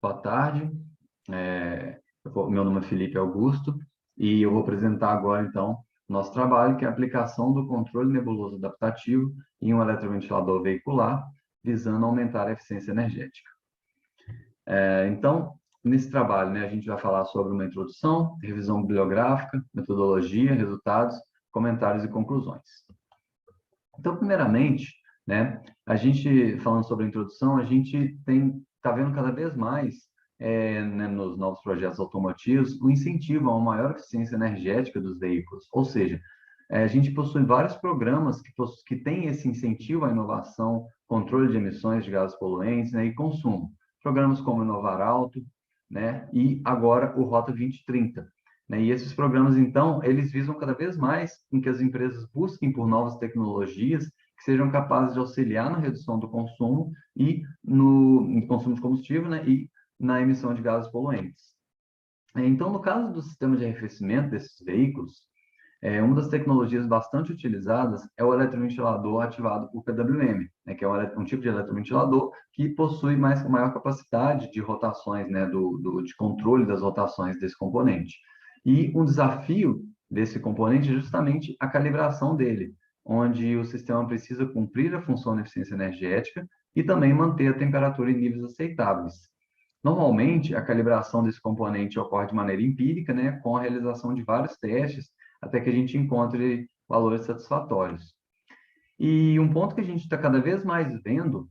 Boa tarde. Meu nome é Felipe Augusto e eu vou apresentar agora, então, nosso trabalho, que é a aplicação do controle nebuloso adaptativo em um eletroventilador veicular, visando aumentar a eficiência energética. Então, nesse trabalho, né, a gente vai falar sobre uma introdução, revisão bibliográfica, metodologia, resultados, comentários e conclusões. Então, primeiramente, né, a gente, falando sobre a introdução, a gente está vendo cada vez mais, né, nos novos projetos automotivos, o incentivo a uma maior eficiência energética dos veículos. Ou seja, a gente possui vários programas que têm esse incentivo à inovação, controle de emissões de gases poluentes, né, e consumo. Programas como o Inovar Alto, né, e agora o Rota 2030. Né? E esses programas, então, eles visam cada vez mais em que as empresas busquem por novas tecnologias que sejam capazes de auxiliar na redução do consumo e no consumo de combustível, né, e na emissão de gases poluentes. Então, no caso do sistema de arrefecimento desses veículos, uma das tecnologias bastante utilizadas é o eletroventilador ativado por PWM, né, que é um tipo de eletroventilador que possui maior capacidade de rotações, né, de controle das rotações desse componente. E um desafio desse componente é justamente a calibração dele, onde o sistema precisa cumprir a função de eficiência energética e também manter a temperatura em níveis aceitáveis. Normalmente, a calibração desse componente ocorre de maneira empírica, né, com a realização de vários testes, até que a gente encontre valores satisfatórios. E um ponto que a gente está cada vez mais vendo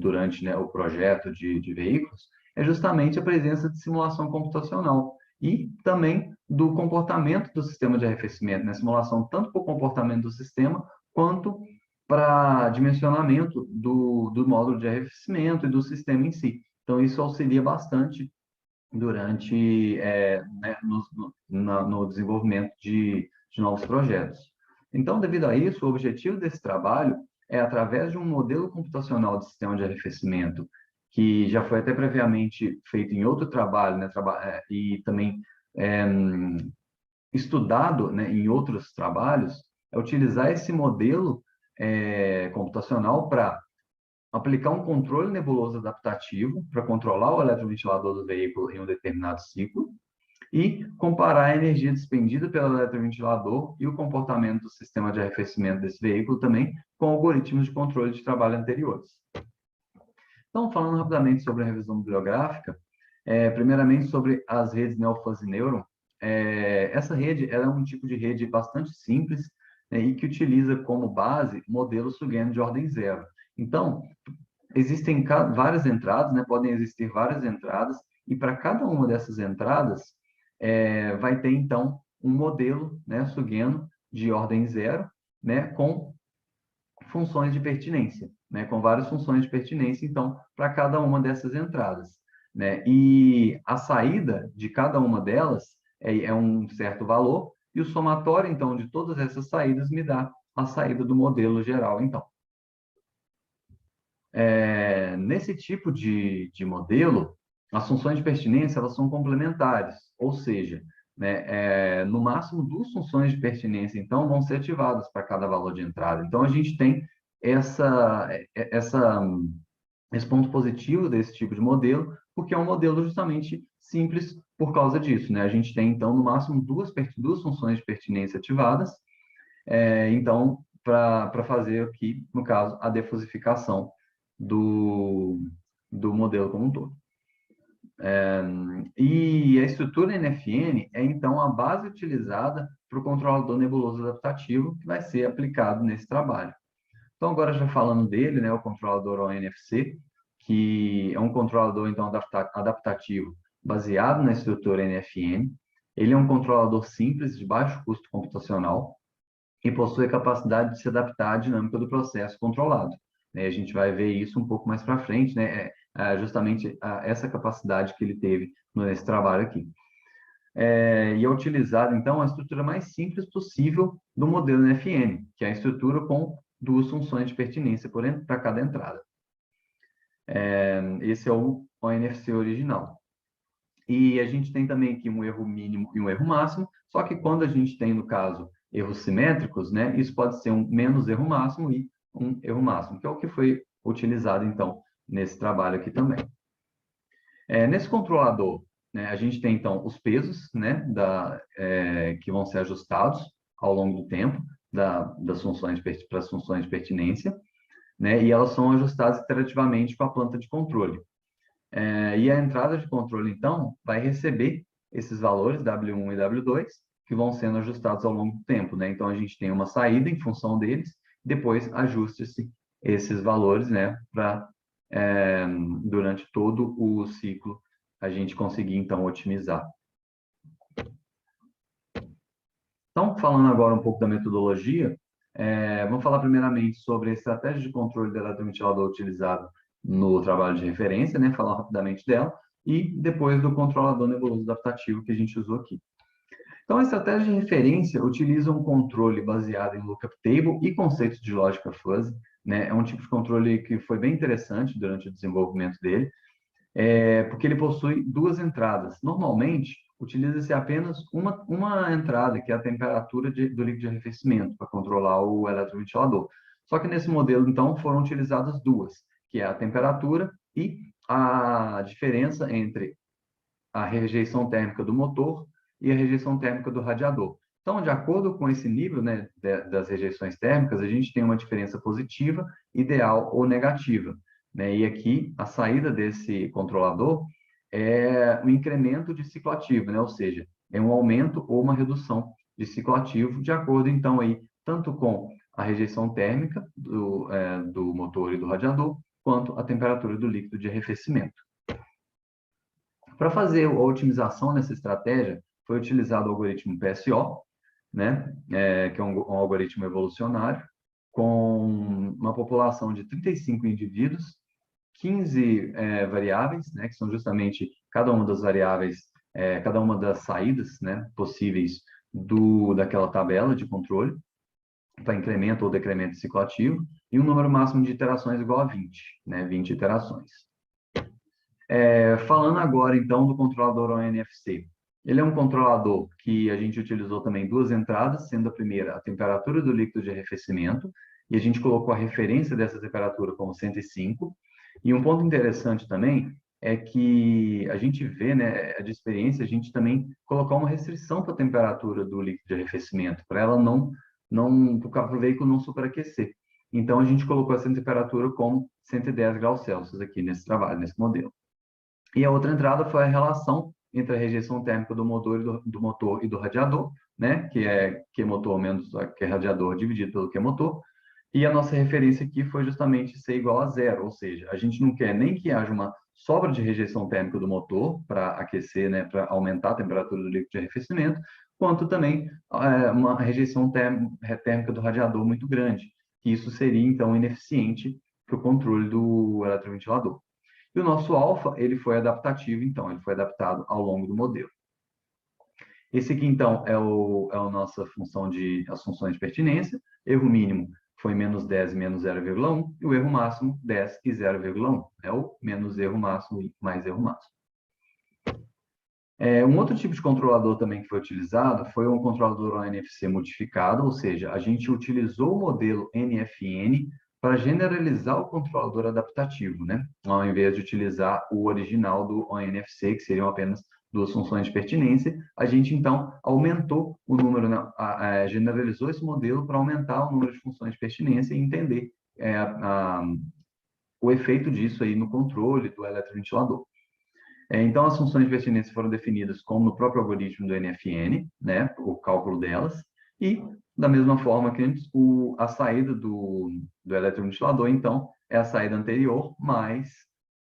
durante, né, o projeto de veículos é justamente a presença de simulação computacional e também do comportamento do sistema de arrefecimento, né? Simulação tanto para o comportamento do sistema quanto para dimensionamento do módulo de arrefecimento e do sistema em si. Então, isso auxilia bastante durante né, no desenvolvimento de novos projetos. Então, devido a isso, o objetivo desse trabalho é, através de um modelo computacional de sistema de arrefecimento, que já foi até previamente feito em outro trabalho, né, e também estudado, né, em outros trabalhos, é utilizar esse modelo computacional para aplicar um controle nebuloso adaptativo para controlar o eletroventilador do veículo em um determinado ciclo e comparar a energia despendida pelo eletroventilador e o comportamento do sistema de arrefecimento desse veículo também com algoritmos de controle de trabalho anteriores. Então, falando rapidamente sobre a revisão bibliográfica, primeiramente sobre as redes Neofuzzy Neuron. Essa rede ela é um tipo de rede bastante simples, né, e que utiliza como base modelos Sugeno de ordem zero. Então, existem várias entradas, né? Podem existir várias entradas, e para cada uma dessas entradas, vai ter, então, um modelo, né, Sugeno de ordem zero, né, com funções de pertinência, né, com várias funções de pertinência, então, para cada uma dessas entradas. Né? E a saída de cada uma delas é um certo valor, e o somatório, então, de todas essas saídas me dá a saída do modelo geral, então. Nesse tipo de modelo, as funções de pertinência elas são complementares, ou seja, né, no máximo duas funções de pertinência, então, vão ser ativadas para cada valor de entrada. Então, a gente tem esse ponto positivo desse tipo de modelo, porque é um modelo justamente simples por causa disso. Né? A gente tem, então, no máximo duas funções de pertinência ativadas, então, para fazer aqui, no caso, a defusificação do modelo como um todo. E a estrutura NFN é, então, a base utilizada para o controlador nebuloso adaptativo que vai ser aplicado nesse trabalho. Então, agora já falando dele, né, o controlador ONFC, que é um controlador, então, adaptativo baseado na estrutura NFN. Ele é um controlador simples, de baixo custo computacional, e possui a capacidade de se adaptar à dinâmica do processo controlado. A gente vai ver isso um pouco mais para frente, né? Justamente essa capacidade que ele teve nesse trabalho aqui. E é utilizado, então, a estrutura mais simples possível do modelo NFN, que é a estrutura com duas funções de pertinência para cada entrada. Esse é o ONFC original. E a gente tem também aqui um erro mínimo e um erro máximo, só que quando a gente tem, no caso, erros simétricos, né, isso pode ser um menos erro máximo e um erro máximo, que é o que foi utilizado, então, nesse trabalho aqui também. Nesse controlador, né, a gente tem, então, os pesos, né, que vão ser ajustados ao longo do tempo das funções para as funções de pertinência, né, e elas são ajustadas iterativamente com a planta de controle. E a entrada de controle, então, vai receber esses valores, W1 e W2, que vão sendo ajustados ao longo do tempo, né? Então, a gente tem uma saída em função deles, depois ajuste-se esses valores, né, para, durante todo o ciclo, a gente conseguir, então, otimizar. Então, falando agora um pouco da metodologia, vamos falar primeiramente sobre a estratégia de controle do eletroventilado utilizado no trabalho de referência, né? Falar rapidamente dela, e depois do controlador nebuloso adaptativo que a gente usou aqui. Então, a estratégia de referência utiliza um controle baseado em lookup table e conceitos de lógica fuzzy, né? É um tipo de controle que foi bem interessante durante o desenvolvimento dele, porque ele possui duas entradas. Normalmente, utiliza-se apenas uma entrada, que é a temperatura do líquido de arrefecimento, para controlar o eletroventilador. Só que nesse modelo, então, foram utilizadas duas, que é a temperatura e a diferença entre a rejeição térmica do motor e a rejeição térmica do radiador. Então, de acordo com esse nível, né, das rejeições térmicas, a gente tem uma diferença positiva, ideal ou negativa, né? E aqui, a saída desse controlador é um incremento de ciclo ativo, né? Ou seja, é um aumento ou uma redução de ciclo ativo, de acordo, então, aí, tanto com a rejeição térmica do motor e do radiador, quanto a temperatura do líquido de arrefecimento. Para fazer a otimização nessa estratégia, foi utilizado o algoritmo PSO, né, que é um algoritmo evolucionário, com uma população de 35 indivíduos, 15 variáveis, né, que são justamente cada uma das variáveis, cada uma das saídas, né, possíveis daquela tabela de controle, para incremento ou decremento de ciclo ativo, e um número máximo de iterações igual a 20, né, 20 iterações. Falando agora, então, do controlador ONFC. Ele é um controlador que a gente utilizou também duas entradas, sendo a primeira a temperatura do líquido de arrefecimento, e a gente colocou a referência dessa temperatura como 105. E um ponto interessante também é que a gente vê, né, de experiência, a gente também colocar uma restrição para a temperatura do líquido de arrefecimento, para ela para o veículo não superaquecer. Então, a gente colocou essa temperatura como 110 graus Celsius aqui nesse trabalho, nesse modelo. E a outra entrada foi a relação entre a rejeição térmica do motor e do radiador, né? Que é Q motor menos Q radiador dividido pelo Q motor. E a nossa referência aqui foi justamente ser igual a zero, ou seja, a gente não quer nem que haja uma sobra de rejeição térmica do motor para aquecer, né, para aumentar a temperatura do líquido de arrefecimento, quanto também uma rejeição térmica do radiador muito grande, que isso seria, então, ineficiente para o controle do eletroventilador. E o nosso alfa, ele foi adaptativo, então, ele foi adaptado ao longo do modelo. Esse aqui, então, é a nossa função as funções de pertinência. Erro mínimo foi menos 10 e menos 0,1, e o erro máximo, 10 e 0,1. É o menos erro máximo e mais erro máximo. Um outro tipo de controlador também que foi utilizado foi um controlador ONFC modificado, ou seja, a gente utilizou o modelo NFN para generalizar o controlador adaptativo, né? Ao invés de utilizar o original do ONFC, que seriam apenas duas funções de pertinência, a gente, então, aumentou o número, né? Generalizou esse modelo para aumentar o número de funções de pertinência e entender o efeito disso aí no controle do eletroventilador. Então, as funções de pertinência foram definidas como no próprio algoritmo do NFN, né, o cálculo delas, e, da mesma forma que antes, a saída do eletroventilador, então, é a saída anterior mais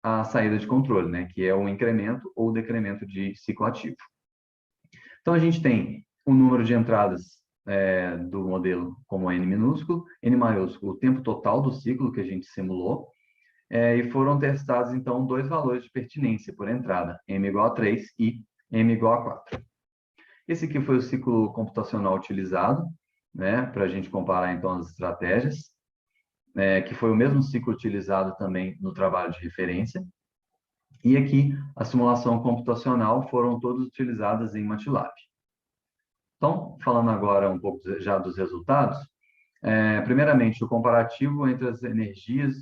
a saída de controle, né, que é o incremento ou decremento de ciclo ativo. Então, a gente tem o número de entradas do modelo como N minúsculo, N maiúsculo, o tempo total do ciclo que a gente simulou, e foram testados, então, dois valores de pertinência por entrada, M igual a 3 e M igual a 4. Esse aqui foi o ciclo computacional utilizado, né, para a gente comparar, então, as estratégias, que foi o mesmo ciclo utilizado também no trabalho de referência. E aqui, a simulação computacional foram todas utilizadas em MATLAB. Então, falando agora um pouco já dos resultados, Primeiramente, o comparativo entre as energias,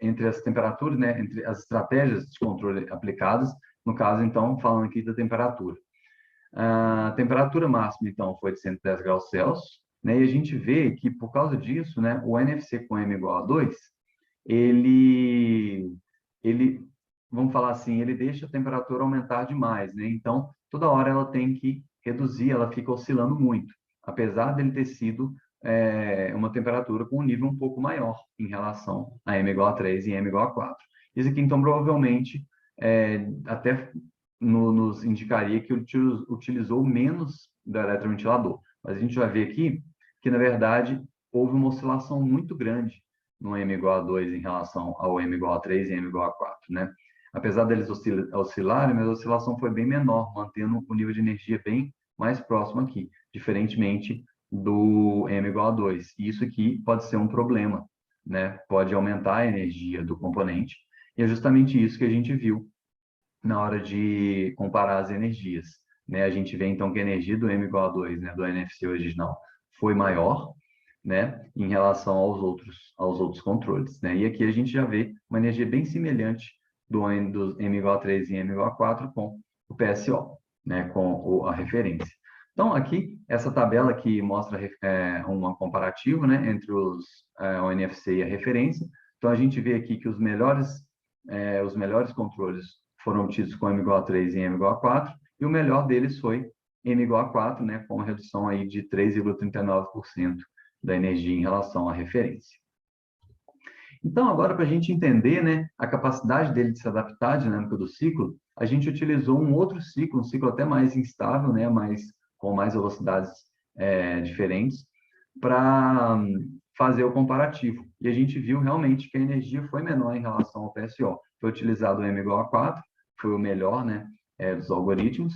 entre as temperaturas, né, entre as estratégias de controle aplicadas, no caso, então, falando aqui da temperatura. A temperatura máxima, então, foi de 110 graus Celsius, né, e a gente vê que, por causa disso, né, o NFC com M igual a 2, ele, vamos falar assim, ele deixa a temperatura aumentar demais, né? Então, toda hora ela tem que reduzir, ela fica oscilando muito, apesar dele ter sido uma temperatura com um nível um pouco maior em relação a M igual a 3 e M igual a 4. Isso aqui, então, provavelmente, até nos indicaria que utilizou menos do eletroventilador. Mas a gente vai ver aqui que, na verdade, houve uma oscilação muito grande no M igual a 2 em relação ao M igual a 3 e M igual a 4, né? Apesar deles oscilarem, mas a oscilação foi bem menor, mantendo o nível de energia bem mais próximo aqui, diferentemente do M igual a 2. E isso aqui pode ser um problema, né? Pode aumentar a energia do componente, e é justamente isso que a gente viu na hora de comparar as energias, né? A gente vê, então, que a energia do M igual a 2, né, do NFC original, foi maior, né, em relação aos outros controles, né? E aqui a gente já vê uma energia bem semelhante do M igual a 3 e M igual a 4 com o PSO, né, com a referência. Então, aqui, essa tabela aqui mostra uma comparativa, né, entre o NFC e a referência. Então, a gente vê aqui que os melhores controles foram obtidos com M igual a 3 e M igual a 4, e o melhor deles foi M igual a 4, né, com uma redução aí de 3,39% da energia em relação à referência. Então, agora, para a gente entender, né, a capacidade dele de se adaptar à dinâmica do ciclo, a gente utilizou um outro ciclo, um ciclo até mais instável, né, com mais velocidades diferentes, para fazer o comparativo. E a gente viu realmente que a energia foi menor em relação ao PSO. Foi utilizado o M igual a 4, foi o melhor, né, dos algoritmos.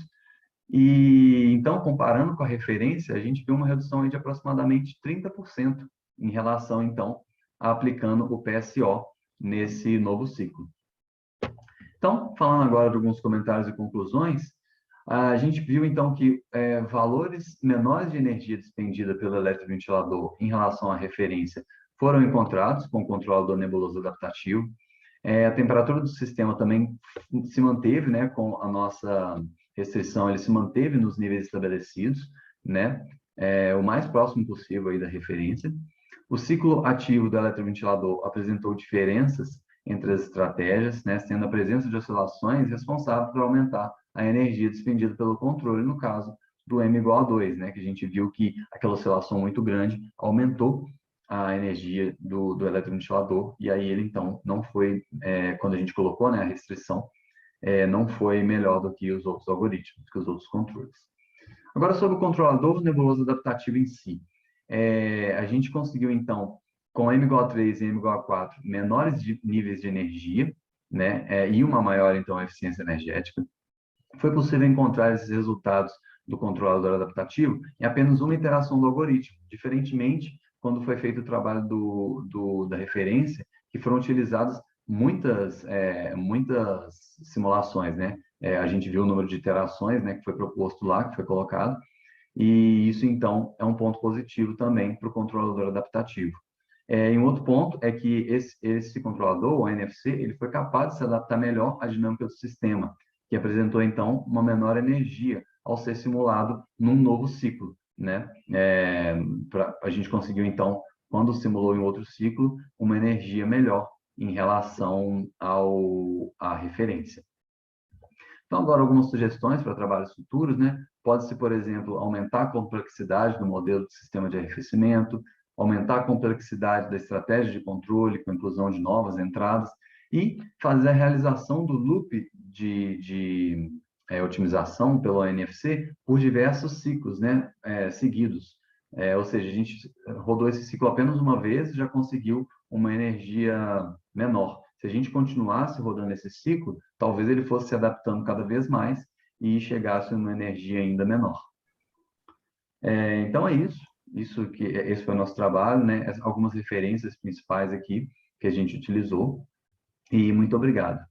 E então, comparando com a referência, a gente viu uma redução aí de aproximadamente 30% em relação, então, a aplicando o PSO nesse novo ciclo. Então, falando agora de alguns comentários e conclusões, a gente viu, então, que valores menores de energia despendida pelo eletroventilador em relação à referência foram encontrados com o controlador nebuloso adaptativo. A temperatura do sistema também se manteve, né, com a nossa restrição, ele se manteve nos níveis estabelecidos, né, o mais próximo possível aí da referência. O ciclo ativo do eletroventilador apresentou diferenças entre as estratégias, né, sendo a presença de oscilações responsável por aumentar a energia despendida pelo controle, no caso do M igual a 2, né, que a gente viu que aquela oscilação muito grande aumentou a energia do eletroventilador, e aí ele, então, não foi, quando a gente colocou, né, a restrição, não foi melhor do que os outros algoritmos, que os outros controles. Agora, sobre o controlador nebuloso adaptativo em si. A gente conseguiu, então, com M igual a 3 e M igual a 4, menores níveis de energia, né, e uma maior, então, eficiência energética. Foi possível encontrar esses resultados do controlador adaptativo em apenas uma interação do algoritmo, diferentemente quando foi feito o trabalho da referência, que foram utilizadas muitas simulações, né? A gente viu o número de iterações, né, que foi proposto lá, que foi colocado, e isso, então, é um ponto positivo também para o controlador adaptativo. E um outro ponto é que esse controlador, o NFC, ele foi capaz de se adaptar melhor à dinâmica do sistema, que apresentou, então, uma menor energia ao ser simulado num novo ciclo, né? A gente conseguiu, então, quando simulou em outro ciclo, uma energia melhor em relação à referência. Então, agora, algumas sugestões para trabalhos futuros, né? Pode-se, por exemplo, aumentar a complexidade do modelo de sistema de arrefecimento, aumentar a complexidade da estratégia de controle com a inclusão de novas entradas e fazer a realização do loop de otimização pelo NFC por diversos ciclos, né, seguidos. Ou seja, a gente rodou esse ciclo apenas uma vez e já conseguiu uma energia menor. Se a gente continuasse rodando esse ciclo, talvez ele fosse se adaptando cada vez mais e chegasse a uma energia ainda menor. Então é isso. Esse foi o nosso trabalho, né? Algumas referências principais aqui que a gente utilizou. E muito obrigado.